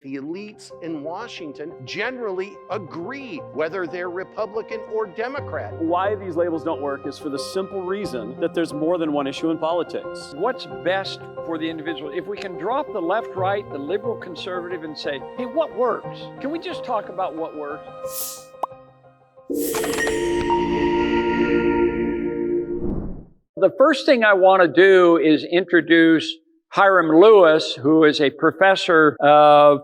The elites in Washington generally agree, whether they're Republican or Democrat. Why these labels don't work is for the simple reason that there's more than one issue in politics. What's best for the individual? If we can drop the left, right, the liberal, conservative, and say, hey, what works? Can we just talk about what works? The first thing I want to do is introduce Hiram Lewis, who is a professor of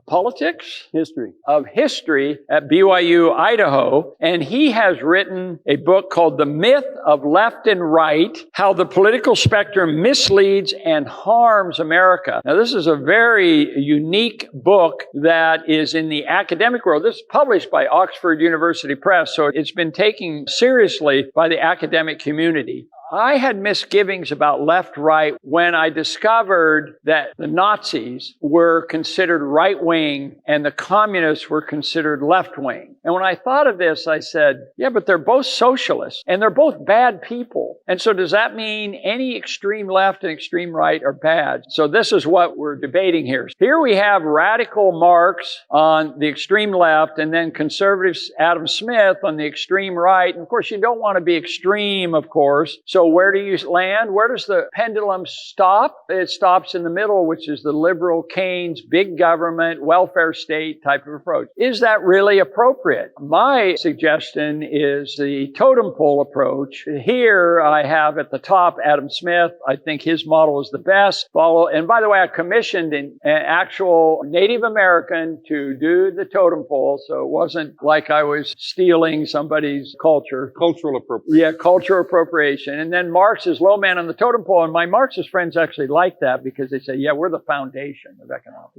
history at BYU, Idaho. And he has written a book called The Myth of Left and Right, How the Political Spectrum Misleads and Harms America. Now, this is a very unique book that is in the academic world. This is published by Oxford University Press, so it's been taken seriously by the academic community. I had misgivings about left-right when I discovered that the Nazis were considered right-wing and the communists were considered left-wing. And when I thought of this, I said, yeah, but they're both socialists and they're both bad people. And so does that mean any extreme left and extreme right are bad? So this is what we're debating here. Here we have radical Marx on the extreme left and then conservative Adam Smith on the extreme right. And of course, you don't want to be extreme, of course. So where do you land? Where does the pendulum stop? It stops in the middle, which is the liberal Keynes, big government, welfare state type of approach. Is that really appropriate? My suggestion is the totem pole approach. Here I have at the top Adam Smith. I think his model is the best. And by the way, I commissioned an actual Native American to do the totem pole, so it wasn't like I was stealing somebody's culture. Cultural appropriation. Yeah, cultural appropriation. And then Marx is low man on the totem pole. And my Marxist friends actually like that because they say, yeah, we're the foundation of economics.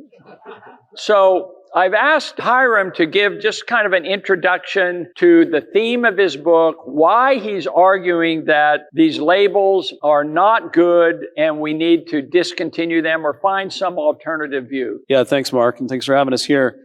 So I've asked Hiram to give just kind of an introduction to the theme of his book, why he's arguing that these labels are not good and we need to discontinue them or find some alternative view. Yeah, thanks, Mark, and thanks for having us here.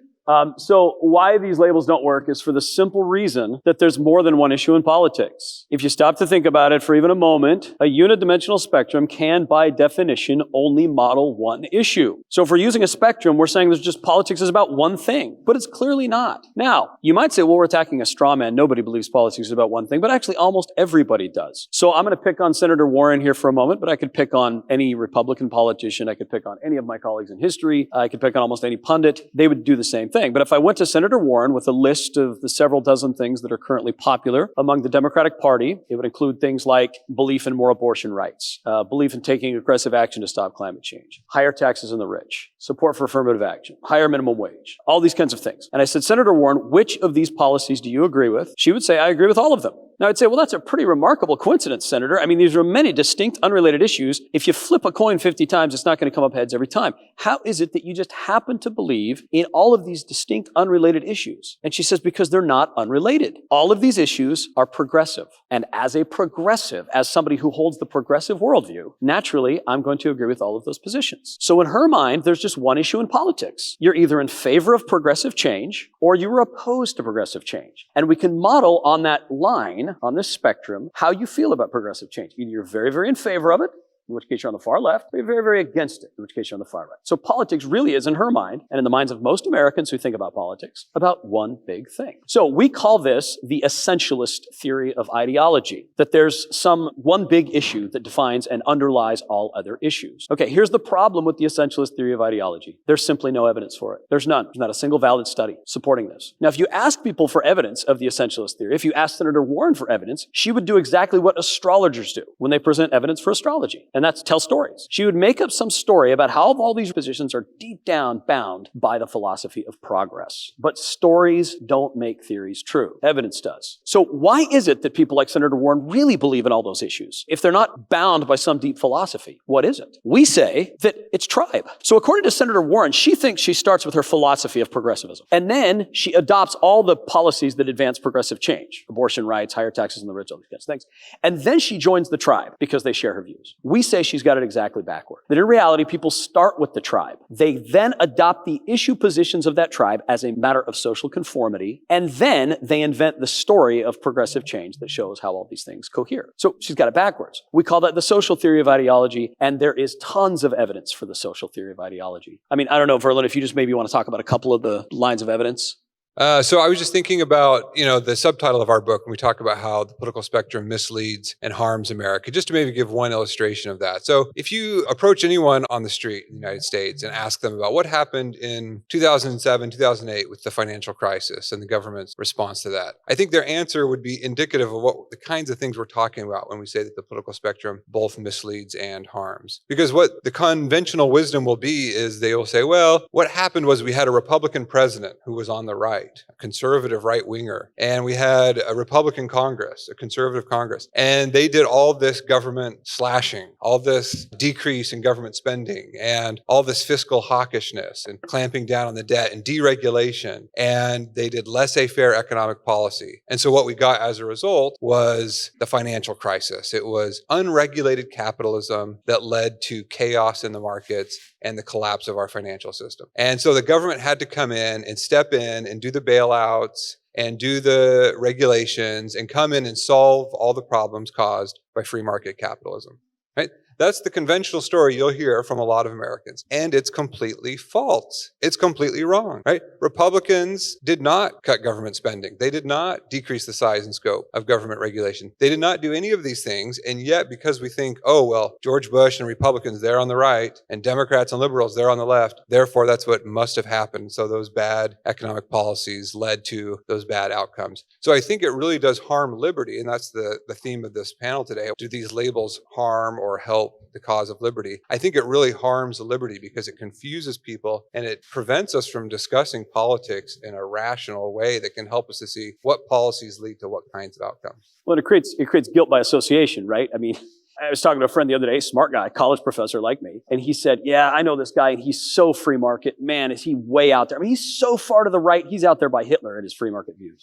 So why these labels don't work is for the simple reason that there's more than one issue in politics. If you stop to think about it for even a moment, a unidimensional spectrum can, by definition, only model one issue. So if we're using a spectrum, we're saying there's just politics is about one thing, but it's clearly not. Now, you might say, well, we're attacking a straw man. Nobody believes politics is about one thing, but actually almost everybody does. So I'm going to pick on Senator Warren here for a moment, but I could pick on any Republican politician. I could pick on any of my colleagues in history. I could pick on almost any pundit. They would do the same thing. But if I went to Senator Warren with a list of the several dozen things that are currently popular among the Democratic Party, it would include things like belief in more abortion rights, belief in taking aggressive action to stop climate change, higher taxes on the rich, support for affirmative action, higher minimum wage, all these kinds of things. And I said, Senator Warren, which of these policies do you agree with? She would say, I agree with all of them. Now I'd say, well, that's a pretty remarkable coincidence, Senator. I mean, these are many distinct, unrelated issues. If you flip a coin 50 times, it's not going to come up heads every time. How is it that you just happen to believe in all of these distinct, unrelated issues? And she says, because they're not unrelated. All of these issues are progressive. And as a progressive, as somebody who holds the progressive worldview, naturally, I'm going to agree with all of those positions. So in her mind, there's just one issue in politics. You're either in favor of progressive change or you're opposed to progressive change. And we can model on that line, on this spectrum, how you feel about progressive change. Either you're very, very in favor of it, in which case you're on the far left, or you're very, very against it, in which case you're on the far right. So politics really is, in her mind, and in the minds of most Americans who think about politics, about one big thing. So we call this the essentialist theory of ideology, that there's some one big issue that defines and underlies all other issues. Okay, here's the problem with the essentialist theory of ideology. There's simply no evidence for it. There's none. There's not a single valid study supporting this. Now, if you ask people for evidence of the essentialist theory, if you ask Senator Warren for evidence, she would do exactly what astrologers do when they present evidence for astrology. And that's tell stories. She would make up some story about how all these positions are deep down bound by the philosophy of progress. But stories don't make theories true. Evidence does. So why is it that people like Senator Warren really believe in all those issues? If they're not bound by some deep philosophy, what is it? We say that it's tribe. So according to Senator Warren, she thinks she starts with her philosophy of progressivism. And then she adopts all the policies that advance progressive change. Abortion rights, higher taxes on the rich, all these kinds of things. And then she joins the tribe because they share her views. We we say she's got it exactly backward. That in reality, people start with the tribe. They then adopt the issue positions of that tribe as a matter of social conformity, and then they invent the story of progressive change that shows how all these things cohere. So she's got it backwards. We call that the social theory of ideology, and there is tons of evidence for the social theory of ideology. I mean, I don't know, Verlan, if you just maybe want to talk about a couple of the lines of evidence. So I was just thinking about, the subtitle of our book, when we talk about how the political spectrum misleads and harms America, just to maybe give one illustration of that. So if you approach anyone on the street in the United States and ask them about what happened in 2007, 2008 with the financial crisis and the government's response to that, I think their answer would be indicative of what the kinds of things we're talking about when we say that the political spectrum both misleads and harms. Because what the conventional wisdom will be is they will say, well, what happened was we had a Republican president who was on the right, a conservative right-winger, and we had a Republican Congress, a conservative Congress, and they did all this government slashing, all this decrease in government spending, and all this fiscal hawkishness, and clamping down on the debt, and deregulation, and they did laissez-faire economic policy. And so what we got as a result was the financial crisis. It was unregulated capitalism that led to chaos in the markets and the collapse of our financial system. And so the government had to come in and step in and do the bailouts and do the regulations and come in and solve all the problems caused by free market capitalism, right? That's the conventional story you'll hear from a lot of Americans. And it's completely false. It's completely wrong, right? Republicans did not cut government spending. They did not decrease the size and scope of government regulation. They did not do any of these things. And yet, because we think, oh, well, George Bush and Republicans, they're on the right, and Democrats and liberals, they're on the left. Therefore, that's what must have happened. So those bad economic policies led to those bad outcomes. So I think it really does harm liberty. And that's the theme of this panel today. Do these labels harm or help the cause of liberty? I think it really harms liberty because it confuses people and it prevents us from discussing politics in a rational way that can help us to see what policies lead to what kinds of outcomes. Well, it creates guilt by association, right? I mean, I was talking to a friend the other day, smart guy, college professor like me, and he said, yeah, I know this guy, and he's so free market. Man, is he way out there. I mean, he's so far to the right, he's out there by Hitler and his free market views.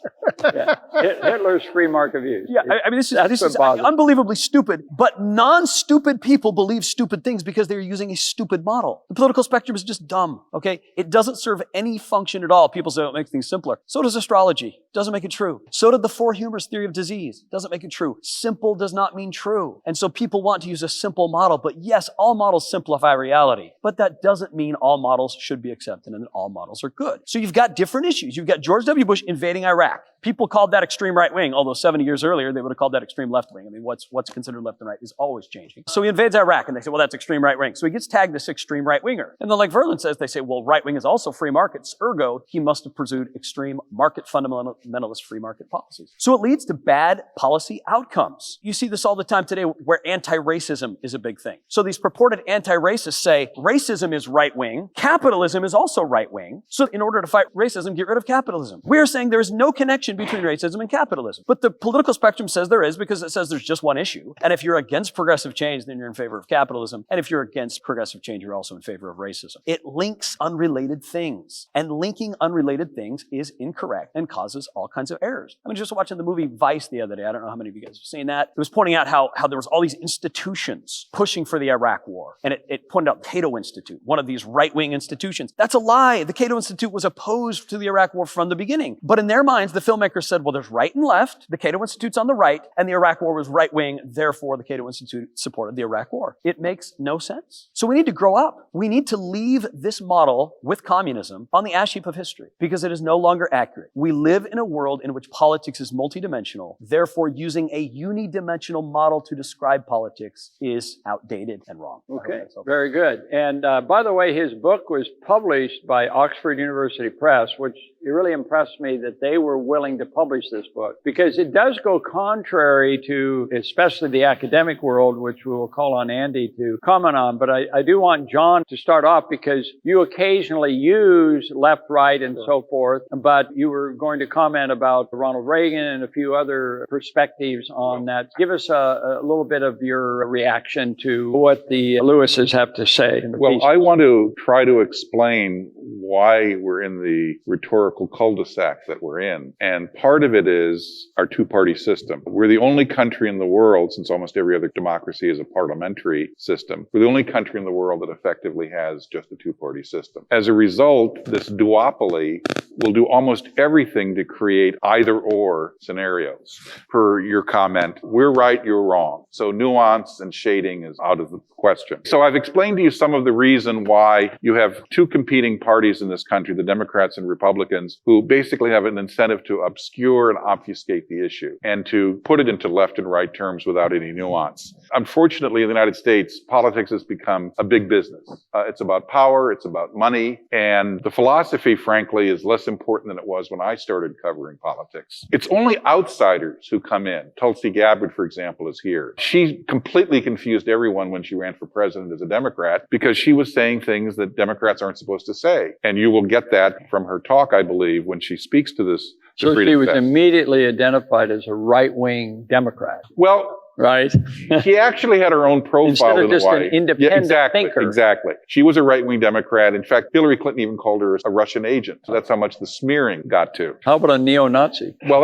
Yeah. Hitler's free market views. Yeah, I mean, this is unbelievably stupid, but non-stupid people believe stupid things because they're using a stupid model. The political spectrum is just dumb, okay? It doesn't serve any function at all. People say it makes things simpler. So does astrology. Doesn't make it true. So did the four humors theory of disease. Doesn't make it true. Simple does not mean true. And so people want to use a simple model, but yes, all models simplify reality. But that doesn't mean all models should be accepted and that all models are good. So you've got different issues. You've got George W. Bush invading Iraq. People called that extreme right wing, although 70 years earlier, they would have called that extreme left wing. I mean, what's considered left and right is always changing. So he invades Iraq and they say, well, that's extreme right wing. So he gets tagged this extreme right winger. And then like Verlan says, they say, well, right wing is also free markets. Ergo, he must have pursued extreme market fundamentalist free market policies. So it leads to bad policy outcomes. You see this all the time today where anti-racism is a big thing. So these purported anti-racists say racism is right wing. Capitalism is also right wing. So in order to fight racism, get rid of capitalism. We're saying there is no connection between racism and capitalism. But the political spectrum says there is because it says there's just one issue. And if you're against progressive change, then you're in favor of capitalism. And if you're against progressive change, you're also in favor of racism. It links unrelated things. And linking unrelated things is incorrect and causes all kinds of errors. I mean, just watching the movie Vice the other day. I don't know how many of you guys have seen that. It was pointing out how there was all these institutions pushing for the Iraq war. And it pointed out Cato Institute, one of these right-wing institutions. That's a lie. The Cato Institute was opposed to the Iraq war from the beginning. But in their minds, the filmmakers said, well, there's right and left. The Cato Institute's on the right, and the Iraq war was right-wing. Therefore, the Cato Institute supported the Iraq war. It makes no sense. So we need to grow up. We need to leave this model with communism on the ash heap of history because it is no longer accurate. We live in a world in which politics is multidimensional. Therefore, using a unidimensional model to describe politics is outdated and wrong. Okay, very good. And by the way, his book was published by Oxford University Press, which it really impressed me that they were willing to publish this book because it does go contrary to especially the academic world, which we will call on Andy to comment on. But I do want John to start off because you occasionally use left, right, and so forth, but you were going to comment comment about Ronald Reagan and a few other perspectives on that. Give us a little bit of your reaction to what the Lewises have to say. Well, I want to try to explain why we're in the rhetorical cul-de-sac that we're in. And part of it is our two-party system. We're the only country in the world, since almost every other democracy is a parliamentary system, we're the only country in the world that effectively has just a two-party system. As a result, this duopoly will do almost everything to create either-or scenarios. Per your comment, we're right, you're wrong. So nuance and shading is out of the question. So I've explained to you some of the reason why you have two competing parties in this country, the Democrats and Republicans, who basically have an incentive to obscure and obfuscate the issue and to put it into left and right terms without any nuance. Unfortunately, in the United States, politics has become a big business. It's about power, it's about money, and the philosophy, frankly, is less important than it was when I started covering politics. It's only outsiders who come in. Tulsi Gabbard, for example, is here. She completely confused everyone when she ran for president as a Democrat because she was saying things that Democrats aren't supposed to say. And you will get that from her talk, I believe, when she speaks to this. So she was immediately identified as a right-wing Democrat. Well, right. She actually had her own profile. Instead of just an independent thinker. Exactly. She was a right-wing Democrat. In fact, Hillary Clinton even called her a Russian agent. So that's how much the smearing got to. How about a neo-Nazi? Well,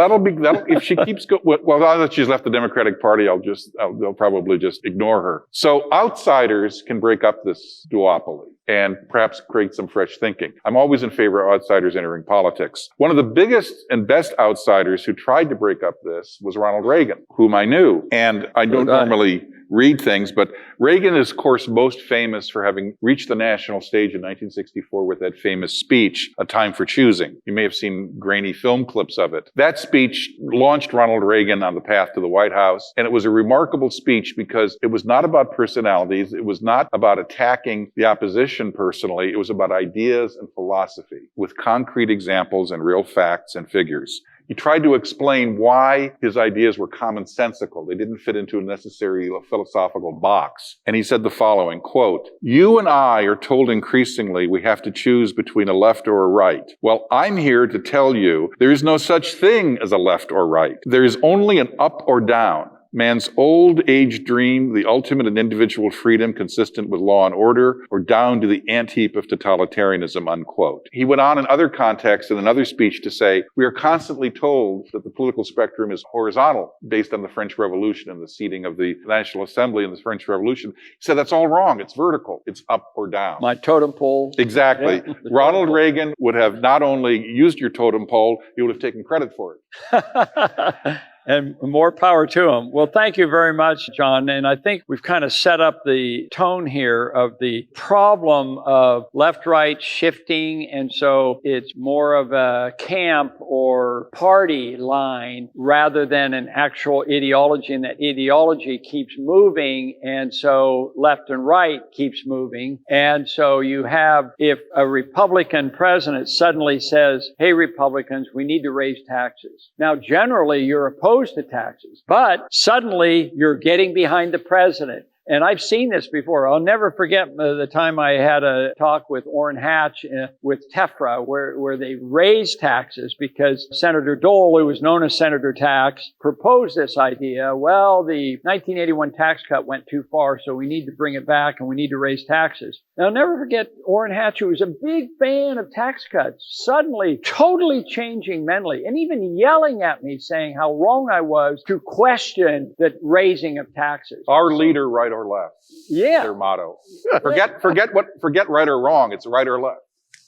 if she keeps going, well, now that she's left the Democratic Party, they'll probably just ignore her. So outsiders can break up this duopoly and perhaps create some fresh thinking. I'm always in favor of outsiders entering politics. One of the biggest and best outsiders who tried to break up this was Ronald Reagan, whom I knew. And I don't normally read things, but Reagan is, of course, most famous for having reached the national stage in 1964 with that famous speech, A Time for Choosing. You may have seen grainy film clips of it. That speech launched Ronald Reagan on the path to the White House, and it was a remarkable speech because it was not about personalities. It was not about attacking the opposition personally. It was about ideas and philosophy with concrete examples and real facts and figures. He tried to explain why his ideas were commonsensical. They didn't fit into a necessary philosophical box. And he said the following, quote, "You and I are told increasingly we have to choose between a left or a right. Well, I'm here to tell you there is no such thing as a left or right. There is only an up or down. Man's old age dream, the ultimate and individual freedom consistent with law and order, or down to the ant-heap of totalitarianism," unquote. He went on in other contexts in another speech to say, we are constantly told that the political spectrum is horizontal based on the French Revolution and the seating of the National Assembly in the French Revolution. He said, that's all wrong. It's vertical. It's up or down. My totem pole. Exactly. Yeah, Ronald Reagan would have not only used your totem pole, he would have taken credit for it. And more power to him. Well, thank you very much, John. And I think we've kind of set up the tone here of the problem of left-right shifting. And so it's more of a camp or party line rather than an actual ideology. And that ideology keeps moving. And so left and right keeps moving. And so you have, if a Republican president suddenly says, hey, Republicans, we need to raise taxes. Now, generally, you're opposed to taxes, but suddenly you're getting behind the president. And I've seen this before. I'll never forget the time I had a talk with Orrin Hatch with TEFRA where they raised taxes because Senator Dole, who was known as Senator Tax, proposed this idea. Well, the 1981 tax cut went too far, so we need to bring it back and we need to raise taxes. Now, I'll never forget Orrin Hatch, who was a big fan of tax cuts, suddenly totally changing mentally and even yelling at me saying how wrong I was to question the raising of taxes. Our leader, right or left. Yeah. Their motto. Forget right or wrong. It's right or left.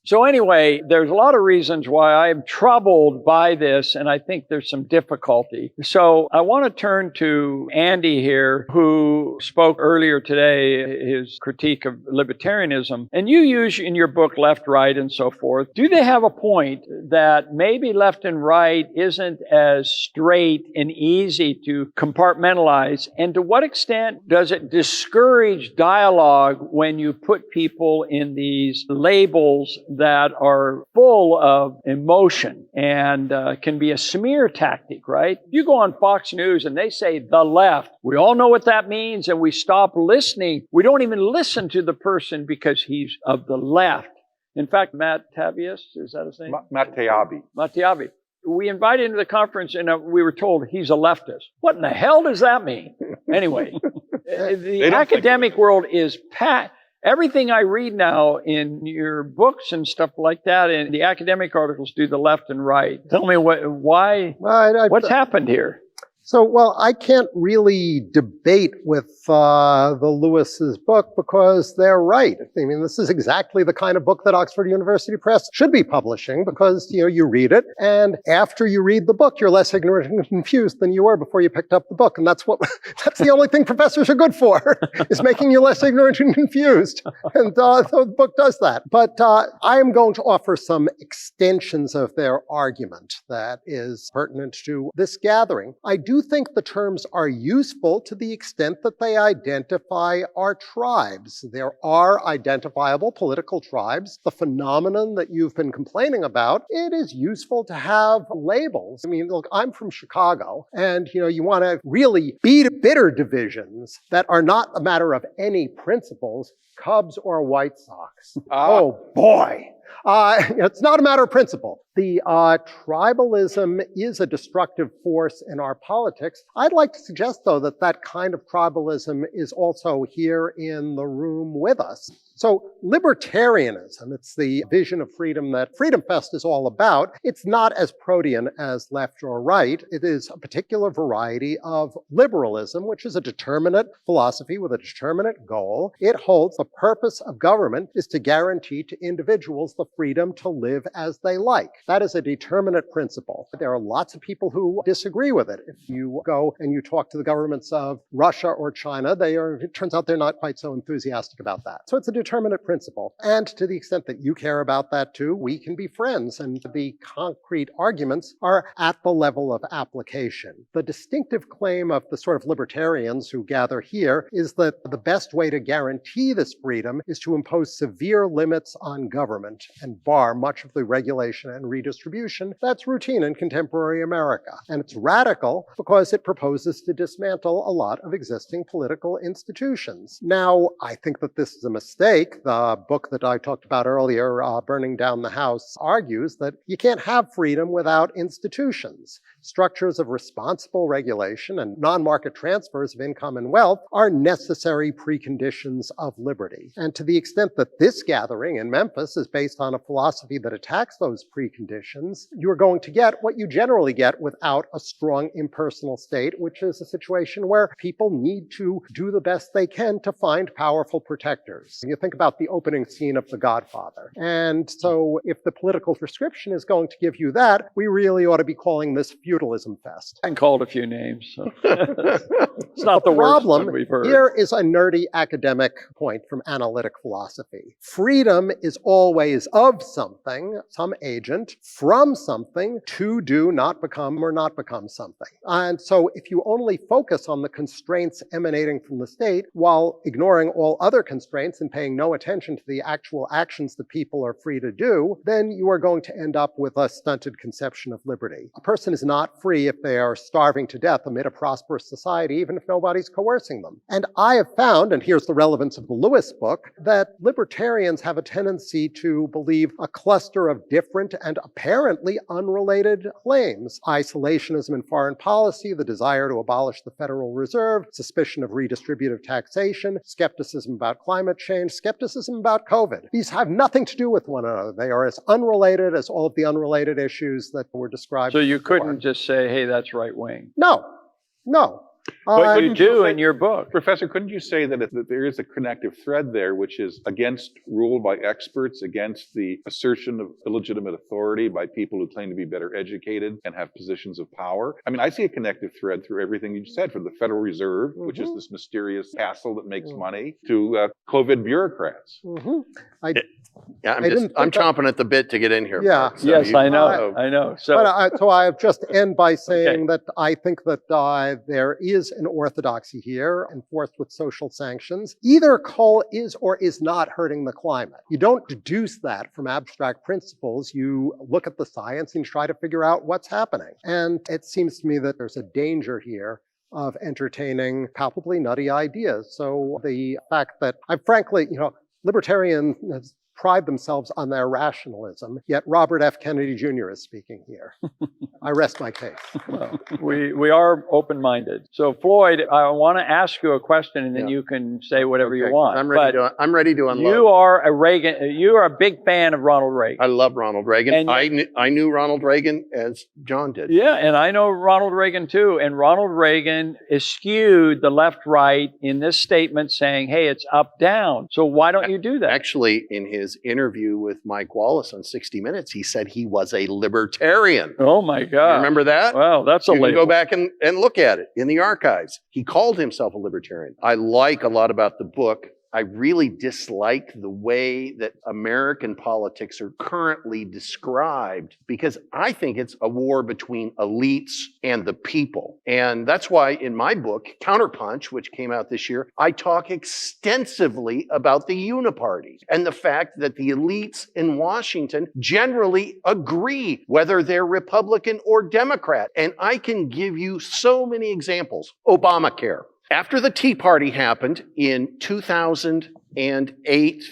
So anyway, there's a lot of reasons why I'm troubled by this, and I think there's some difficulty. So I want to turn to Andy here, who spoke earlier today, his critique of libertarianism. And you use in your book left, right, and so forth. Do they have a point that maybe left and right isn't as straight and easy to compartmentalize? And to what extent does it discourage dialogue when you put people in these labels that are full of emotion and can be a smear tactic, right? You go on Fox News and they say the left. We all know what that means and we stop listening. We don't even listen to the person because he's of the left. In fact, Matt Taibbi, is that his name? Matt Taibbi. Matt Taibbi we invited him to the conference and we were told he's a leftist. What in the hell does that mean? Anyway, the academic world is packed. Everything I read now in your books and stuff like that, and the academic articles do the left and right. Tell me why, what's happened here? So, well, I can't really debate with the Lewis's book because they're right. I mean, this is exactly the kind of book that Oxford University Press should be publishing because, you read it, and after you read the book, you're less ignorant and confused than you were before you picked up the book. And that's the only thing professors are good for, is making you less ignorant and confused. And the book does that. But I am going to offer some extensions of their argument that is pertinent to this gathering. I do think the terms are useful to the extent that they identify our tribes. There are identifiable political tribes. The phenomenon that you've been complaining about, it is useful to have labels. I mean, look, I'm from Chicago, and you want to really beat bitter divisions that are not a matter of any principles, Cubs or White Sox. Oh boy. It's not a matter of principle. The tribalism is a destructive force in our politics. I'd like to suggest, though, that that kind of tribalism is also here in the room with us. So libertarianism, it's the vision of freedom that FreedomFest is all about. It's not as protean as left or right. It is a particular variety of liberalism, which is a determinate philosophy with a determinate goal. It holds the purpose of government is to guarantee to individuals the freedom to live as they like. That is a determinate principle. There are lots of people who disagree with it. If you go and you talk to the governments of Russia or China, it turns out they're not quite so enthusiastic about that. So it's a determinate principle. And to the extent that you care about that too, we can be friends. And the concrete arguments are at the level of application. The distinctive claim of the sort of libertarians who gather here is that the best way to guarantee this freedom is to impose severe limits on government and bar much of the regulation and redistribution that's routine in contemporary America. And it's radical because it proposes to dismantle a lot of existing political institutions. Now, I think that this is a mistake. The book that I talked about earlier, Burning Down the House, argues that you can't have freedom without institutions. Structures of responsible regulation and non-market transfers of income and wealth are necessary preconditions of liberty. And to the extent that this gathering in Memphis is based on a philosophy that attacks those preconditions, you're going to get what you generally get without a strong impersonal state, which is a situation where people need to do the best they can to find powerful protectors. You think about the opening scene of The Godfather. And so if the political prescription is going to give you that, we really ought to be calling this feudalism fest. I called a few names, so it's not the worst one we've heard. Here is a nerdy academic point from analytic philosophy. Freedom is always of something, some agent, from something, to do, not become, or not become something. And so if you only focus on the constraints emanating from the state while ignoring all other constraints and paying no attention to the actual actions that people are free to do, then you are going to end up with a stunted conception of liberty. A person is not free if they are starving to death amid a prosperous society, even if nobody's coercing them. And I have found, and here's the relevance of the Lewis book, that libertarians have a tendency to believe a cluster of different and apparently unrelated claims. Isolationism in foreign policy, the desire to abolish the Federal Reserve, suspicion of redistributive taxation, skepticism about climate change, skepticism about COVID. These have nothing to do with one another. They are as unrelated as all of the unrelated issues that were described So you before. couldn't just say, hey, that's right wing. No. But you do in your book. Professor, couldn't you say that there is a connective thread there which is against rule by experts, against the assertion of illegitimate authority by people who claim to be better educated and have positions of power? I mean, I see a connective thread through everything you said, from the Federal Reserve, which is this mysterious castle that makes money, to COVID bureaucrats. I'm chomping at the bit to get in here. Yeah. Mark, so Yes, I know. So I just end by saying that I think that there is an orthodoxy here enforced with social sanctions. Either coal is or is not hurting the climate. You don't deduce that from abstract principles. You look at the science and try to figure out what's happening. And it seems to me that there's a danger here of entertaining palpably nutty ideas. So the fact that I frankly, libertarian pride themselves on their rationalism, yet Robert F. Kennedy Jr. is speaking here. I rest my case. Well, we are open-minded. So Floyd, I want to ask you a question, and then you can say whatever you want. I'm ready to unload. You are a Reagan. You are a big fan of Ronald Reagan. I love Ronald Reagan. And I knew Ronald Reagan as John did. Yeah, and I know Ronald Reagan too. And Ronald Reagan eschewed the left-right in this statement saying, hey, it's up-down. So why don't you do that? Actually, in his interview with Mike Wallace on 60 Minutes, he said he was a libertarian. Oh my God. You remember that? Wow, that's a You can label. go back and look at it in the archives. He called himself a libertarian. I like a lot about the book. I really dislike the way that American politics are currently described because I think it's a war between elites and the people. And that's why in my book, Counterpunch, which came out this year, I talk extensively about the Uniparties and the fact that the elites in Washington generally agree, whether they're Republican or Democrat. And I can give you so many examples. Obamacare. After the Tea Party happened in 2008,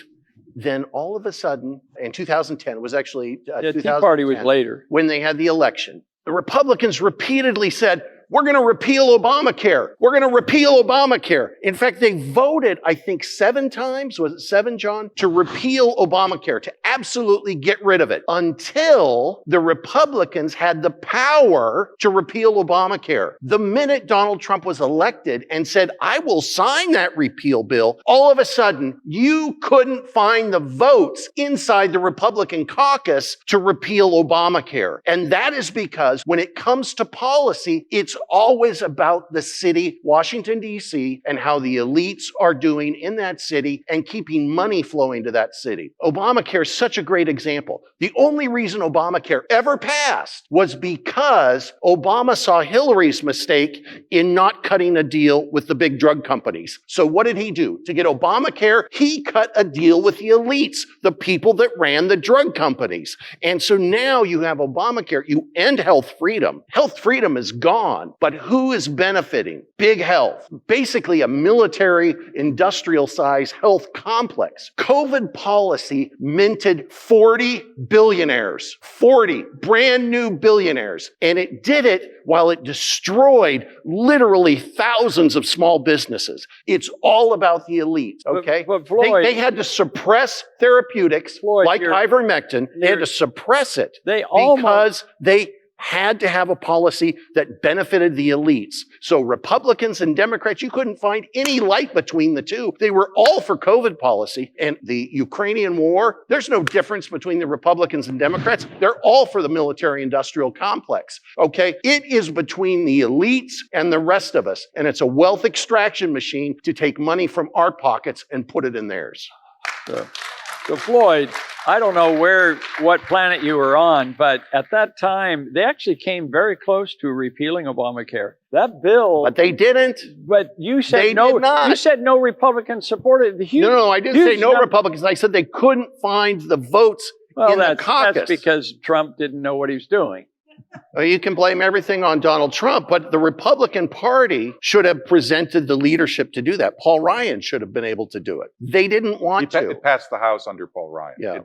then all of a sudden, in 2010, it was actually the Tea Party was later. When they had the election, the Republicans repeatedly said, we're going to repeal Obamacare. We're going to repeal Obamacare. In fact, they voted, I think, 7 times, was it 7, John, to repeal Obamacare, to absolutely get rid of it, until the Republicans had the power to repeal Obamacare. The minute Donald Trump was elected and said, I will sign that repeal bill, all of a sudden, you couldn't find the votes inside the Republican caucus to repeal Obamacare. And that is because when it comes to policy, it's always about the city, Washington, D.C., and how the elites are doing in that city and keeping money flowing to that city. Obamacare is such a great example. The only reason Obamacare ever passed was because Obama saw Hillary's mistake in not cutting a deal with the big drug companies. So what did he do? To get Obamacare, he cut a deal with the elites, the people that ran the drug companies. And so now you have Obamacare, you end health freedom. Health freedom is gone. But who is benefiting? Big health. Basically a military, industrial size health complex. COVID policy minted 40 billionaires. 40 brand new billionaires. And it did it while it destroyed literally thousands of small businesses. It's all about the elite, okay? But Floyd, they had to suppress therapeutics Floyd, like ivermectin. They had to suppress it because they had to have a policy that benefited the elites. So Republicans and Democrats, you couldn't find any light between the two. They were all for COVID policy. And the Ukrainian war, there's no difference between the Republicans and Democrats. They're all for the military-industrial complex, okay? It is between the elites and the rest of us. And it's a wealth extraction machine to take money from our pockets and put it in theirs. So Floyd, I don't know what planet you were on, but at that time, they actually came very close to repealing Obamacare. That bill... But they didn't. But you said they no. Did not. You said no Republicans supported it. No, I didn't say no Republicans. I said they couldn't find the votes in the caucus. That's because Trump didn't know what he was doing. You can blame everything on Donald Trump, but the Republican Party should have presented the leadership to do that. Paul Ryan should have been able to do it. They didn't want to. It passed the House under Paul Ryan. Yeah,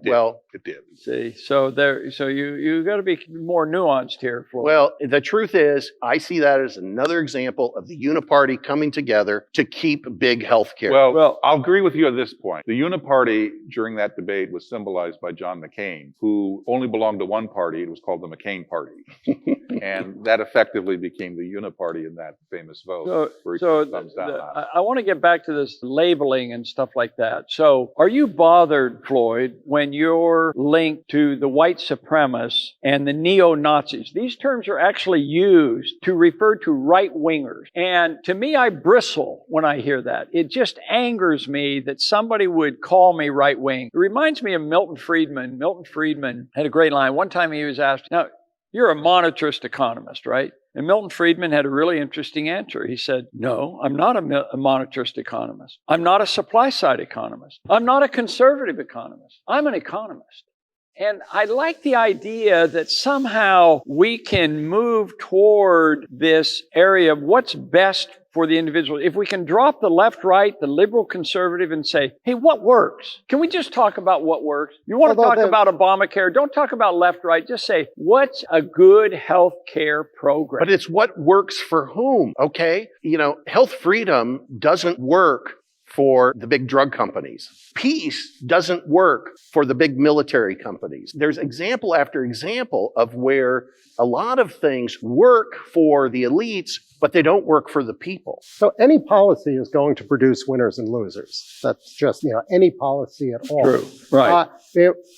it did. See, so you got to be more nuanced here, Floyd. Well, the truth is, I see that as another example of the Uniparty coming together to keep big health care. Well, I'll agree with you at this point. The Uniparty during that debate was symbolized by John McCain, who only belonged to one party. It was called the McCain Party. And that effectively became the Uniparty in that famous vote. I want to get back to this labeling and stuff like that. So are you bothered, Floyd, when you're linked to the white supremacists and the neo-Nazis? These terms are actually used to refer to right-wingers. And to me, I bristle when I hear that. It just angers me that somebody would call me right-wing. It reminds me of Milton Friedman. Milton Friedman had a great line. One time he was asked, now, you're a monetarist economist, right? And Milton Friedman had a really interesting answer. He said, no, I'm not a monetarist economist. I'm not a supply side economist. I'm not a conservative economist. I'm an economist. And I like the idea that somehow we can move toward this area of what's best for the individual. If we can drop the left, right, the liberal, conservative, and say, hey, what works? Can we just talk about what works? You want to talk about Obamacare? Don't talk about left, right. Just say, what's a good health care program? But it's what works for whom, okay? You know, health freedom doesn't work for the big drug companies. Peace doesn't work for the big military companies. There's example after example of where a lot of things work for the elites, but they don't work for the people. So any policy is going to produce winners and losers. That's just, any policy at all. True. Right.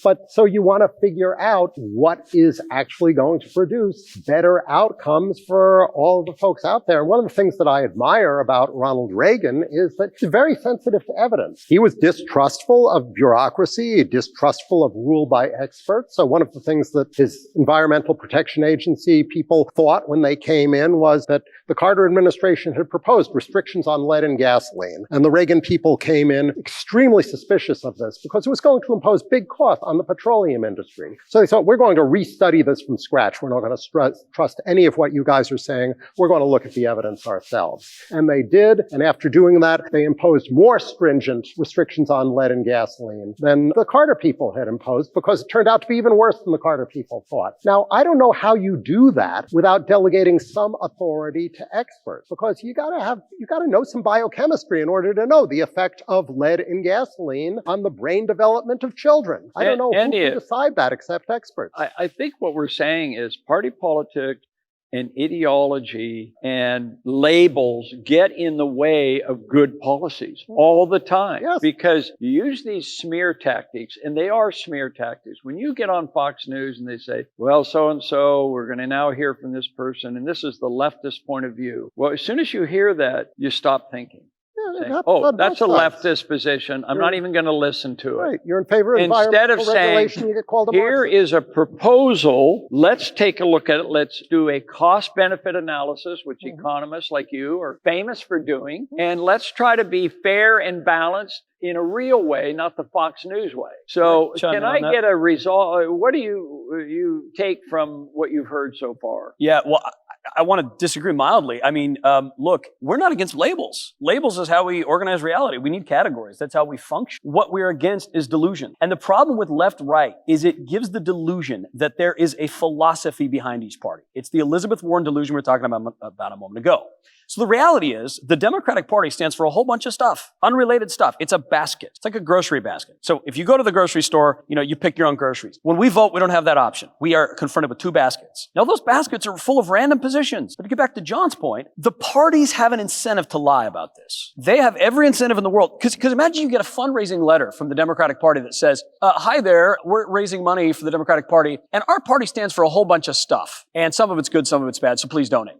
But so you want to figure out what is actually going to produce better outcomes for all of the folks out there. And one of the things that I admire about Ronald Reagan is that he's very sensitive to evidence. He was distrustful of bureaucracy, distrustful of rule by experts. So one of the things that his Environmental Protection Agency people thought when they came in was that the Carter administration had proposed restrictions on lead and gasoline. And the Reagan people came in extremely suspicious of this because it was going to impose big costs on the petroleum industry. So they thought, we're going to restudy this from scratch. We're not going to trust any of what you guys are saying. We're going to look at the evidence ourselves. And they did. And after doing that, they imposed more stringent restrictions on lead and gasoline than the Carter people had imposed because it turned out to be even worse than the Carter people thought. Now, I don't know how you do that without delegating some authority to experts, because you got to know some biochemistry in order to know the effect of lead in gasoline on the brain development of children. I don't know who can decide that except experts. I think what we're saying is party politics and ideology and labels get in the way of good policies all the time. Yes. Because you use these smear tactics, and they are smear tactics. When you get on Fox News and they say, well, so-and-so, we're going to now hear from this person, and this is the leftist point of view. Well, as soon as you hear that, you stop thinking. Saying, that's a leftist position. I'm not even going to listen to it. Right. You're in favor of instead of saying, you get called a here Marxist. is a proposal. Let's take a look at it. Let's do a cost-benefit analysis, which economists like you are famous for doing. And let's try to be fair and balanced in a real way, not the Fox News way. So can I get a result? What do you take from what you've heard so far? Yeah, well, I want to disagree mildly. I mean, look, we're not against labels. Labels is how we organize reality. We need categories. That's how we function. What we're against is delusion. And the problem with left-right is it gives the delusion that there is a philosophy behind each party. It's the Elizabeth Warren delusion we were talking about a moment ago. So the reality is the Democratic Party stands for a whole bunch of stuff, unrelated stuff. It's a basket. It's like a grocery basket. So if you go to the grocery store, you pick your own groceries. When we vote, we don't have that option. We are confronted with two baskets. Now those baskets are full of random positions. But to get back to John's point, the parties have an incentive to lie about this. They have every incentive in the world. Because imagine you get a fundraising letter from the Democratic Party that says, hi there, we're raising money for the Democratic Party, and our party stands for a whole bunch of stuff. And some of it's good, some of it's bad, so please donate.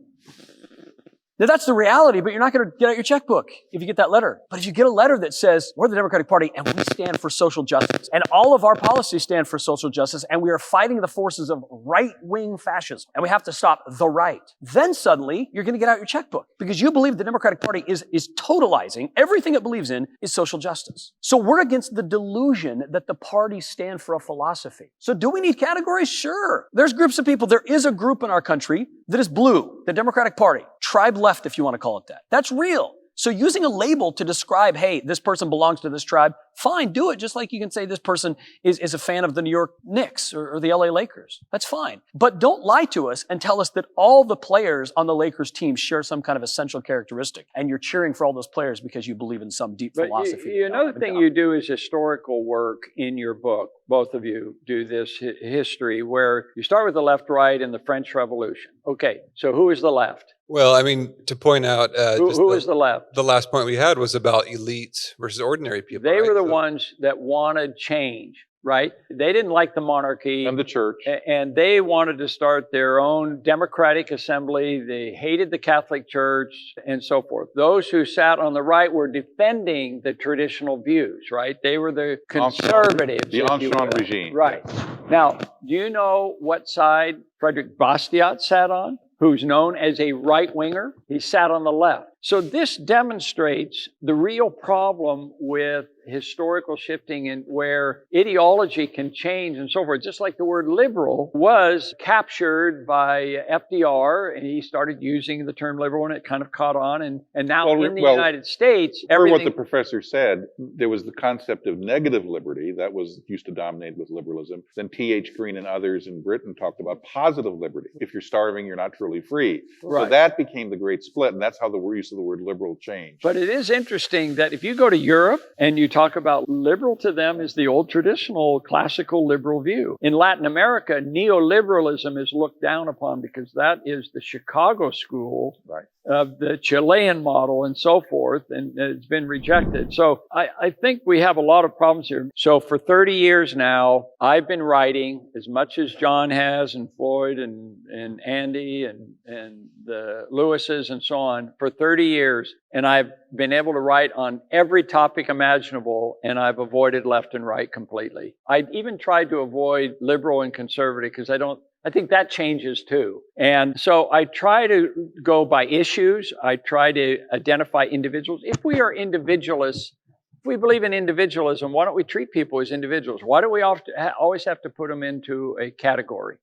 Now, that's the reality, but you're not going to get out your checkbook if you get that letter. But if you get a letter that says, we're the Democratic Party and we stand for social justice, and all of our policies stand for social justice, and we are fighting the forces of right-wing fascism, and we have to stop the right, then suddenly you're going to get out your checkbook because you believe the Democratic Party is totalizing everything it believes in is social justice. So we're against the delusion that the parties stand for a philosophy. So do we need categories? Sure. There's groups of people. There is a group in our country that is blue, the Democratic Party, tribe left, if you want to call it that. That's real. So using a label to describe, hey, this person belongs to this tribe, fine, do it. Just like you can say this person is a fan of the New York Knicks or the LA Lakers. That's fine. But don't lie to us and tell us that all the players on the Lakers team share some kind of essential characteristic. And you're cheering for all those players because you believe in some deep philosophy. Another thing you do is historical work in your book. Both of you do this history where you start with the left, right, and the French Revolution. Okay, so who is the left? Well, I mean, to point out, who is the left? The last point we had was about elites versus ordinary people. They were the ones that wanted change, right? They didn't like the monarchy. And the church. And they wanted to start their own democratic assembly. They hated the Catholic Church and so forth. Those who sat on the right were defending the traditional views, right? They were the conservatives. The Ancien regime. Right. Now, do you know what side Frederick Bastiat sat on? who's known as a right-winger. He sat on the left. So this demonstrates the real problem with historical shifting and where ideology can change and so forth. Just like the word liberal was captured by FDR, and he started using the term liberal and it kind of caught on. And now in the United States, everything... what the professor said, there was the concept of negative liberty that was used to dominate with liberalism. Then T.H. Green and others in Britain talked about positive liberty. If you're starving, you're not truly free. Right. So that became the great split, and that's how the use of the word liberal changed. But it is interesting that if you go to Europe and you talk about liberal, to them is the old traditional classical liberal view. In Latin America, neoliberalism is looked down upon because that is the Chicago school of the Chilean model and so forth, and it's been rejected. So I think we have a lot of problems here. So for 30 years now, I've been writing as much as John has, and Floyd and Andy and the Lewises and so on for 30 years. And I've been able to write on every topic imaginable, and I've avoided left and right completely. I even tried to avoid liberal and conservative because I think that changes too. And so I try to go by issues. I try to identify individuals. If we are individualists, if we believe in individualism, why don't we treat people as individuals? Why do we always have to put them into a category?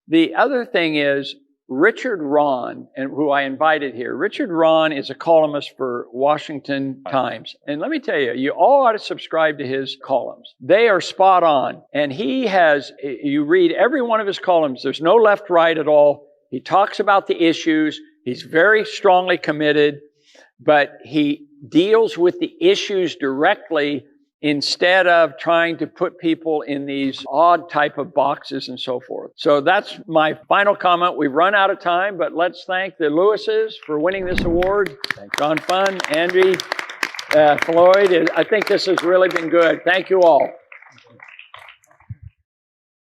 The other thing is Richard Rahn, and who I invited here. Richard Rahn is a columnist for Washington Times. And let me tell you, you all ought to subscribe to his columns. They are spot on. And you read every one of his columns. There's no left, right at all. He talks about the issues. He's very strongly committed, but he deals with the issues directly instead of trying to put people in these odd type of boxes and so forth. So that's my final comment. We've run out of time, but let's thank the Lewises for winning this award. John Fun, Andy, Floyd. I think this has really been good. Thank you all.